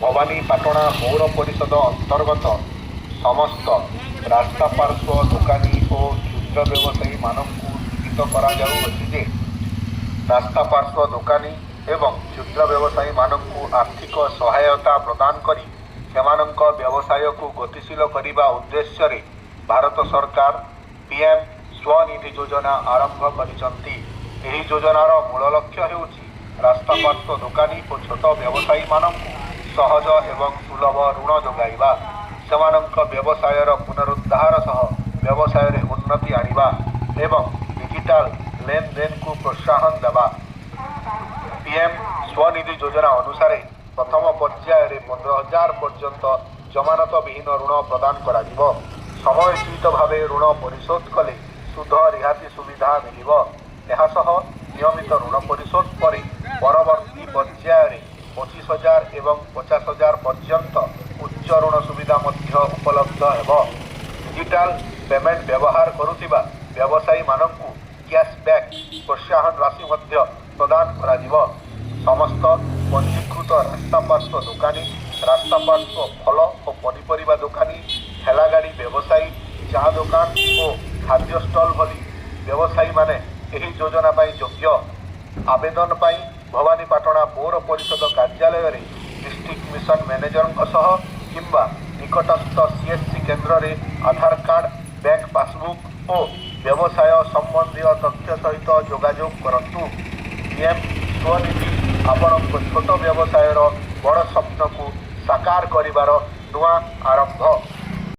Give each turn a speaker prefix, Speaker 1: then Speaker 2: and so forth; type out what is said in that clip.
Speaker 1: ଭବାନୀପାଟଣା ପୌର ପରିଷଦ ଅନ୍ତର୍ଗତ ସମସ୍ତ ରାସ୍ତା ପାର୍ଶ୍ୱ ଦୋକାନୀ ଓ କ୍ଷୁଦ୍ର ବ୍ୟବସାୟୀମାନଙ୍କୁ ସୂଚିତ କରାଯାଉଅଛି ଯେ ରାସ୍ତା ପାର୍ଶ୍ୱ ଦୋକାନୀ ଏବଂ କ୍ଷୁଦ୍ର ବ୍ୟବସାୟୀମାନଙ୍କୁ ଆର୍ଥିକ ସହାୟତା ପ୍ରଦାନ କରି ସେମାନଙ୍କ ବ୍ୟବସାୟକୁ ଗତିଶୀଳ କରିବା ଉଦ୍ଦେଶ୍ୟରେ ଭାରତ ସରକାର ପିଏମ୍ ସ୍ୱନିଧି ଯୋଜନା ଆରମ୍ଭ କରିଛନ୍ତି। ଏହି ଯୋଜନାର ମୂଳ ଲକ୍ଷ୍ୟ ହେଉଛି ରାସ୍ତା ପାର୍ଶ୍ୱ ଦୋକାନୀ ଓ ଛୋଟ ବ୍ୟବସାୟୀମାନଙ୍କୁ ସହଜ ଏବଂ ସୁଲଭ ଋଣ ଯୋଗାଇବା, ସେମାନଙ୍କ ବ୍ୟବସାୟର ପୁନରୁଦ୍ଧାର ସହ ବ୍ୟବସାୟରେ ଉନ୍ନତି ଆଣିବା ଏବଂ ଡିଜିଟାଲ ଲେନଦେନକୁ ପ୍ରୋତ୍ସାହନ ଦେବା। ପିଏମ୍ ସ୍ୱନିଧି ଯୋଜନା ଅନୁସାରେ ପ୍ରଥମ ପର୍ଯ୍ୟାୟରେ 15,000 ପର୍ଯ୍ୟନ୍ତ ଜମାନତବିହୀନ ଋଣ ପ୍ରଦାନ କରାଯିବ। ସମୟୋଚିତ ଭାବେ ଋଣ ପରିଶୋଧ କଲେ ସୁଧ ରିହାତି ସୁବିଧା ମିଳିବ। ଏହାସହ ନିୟମିତ ଋଣ ପରିଶୋଧ ପରେ ପରବର୍ତ୍ତୀ ପର୍ଯ୍ୟାୟରେ 25,000 ଏବଂ 50,000 ପର୍ଯ୍ୟନ୍ତ ଉଚ୍ଚ ଋଣ ସୁବିଧା ମଧ୍ୟ ଉପଲବ୍ଧ ହେବ। ଡିଜିଟାଲ ପେମେଣ୍ଟ ବ୍ୟବହାର କରୁଥିବା ବ୍ୟବସାୟୀମାନଙ୍କୁ କ୍ୟାଶବ୍ୟାକ୍ ପ୍ରୋତ୍ସାହନ ରାଶି ମଧ୍ୟ ପ୍ରଦାନ କରାଯିବ। ସମସ୍ତ ପଞ୍ଜୀକୃତ ରାସ୍ତା ପାର୍ଶ୍ୱ ଦୋକାନୀ, ରାସ୍ତା ପାର୍ଶ୍ୱ ଫଳ ଓ ପନିପରିବା ଦୋକାନୀ, ଠେଲାଗାଡ଼ି ବ୍ୟବସାୟୀ, ଚା ଦୋକାନ ଓ ଖାଦ୍ୟ ଷ୍ଟଲ୍ ଭଳି ବ୍ୟବସାୟୀମାନେ ଏହି ଯୋଜନା ପାଇଁ ଯୋଗ୍ୟ। ଆବେଦନ ପାଇଁ ଭବାନୀପାଟଣା ପୌର ପରିଷଦ କାର୍ଯ୍ୟାଳୟରେ ଡିଷ୍ଟ୍ରିକ୍ଟ ମିଶନ ମ୍ୟାନେଜରଙ୍କ ସହ କିମ୍ବା ନିକଟସ୍ଥ ସିଏସ୍ସି କେନ୍ଦ୍ରରେ ଆଧାର କାର୍ଡ଼, ବ୍ୟାଙ୍କ ପାସବୁକ୍ ଓ ବ୍ୟବସାୟ ସମ୍ବନ୍ଧୀୟ ତଥ୍ୟ ସହିତ ଯୋଗାଯୋଗ କରନ୍ତୁ। ପିଏମ୍ ସ୍ୱନିଧି ଆପଣଙ୍କ ଛୋଟ ବ୍ୟବସାୟର ବଡ଼ ସ୍ୱପ୍ନକୁ ସାକାର କରିବାର ନୂଆ ଆରମ୍ଭ।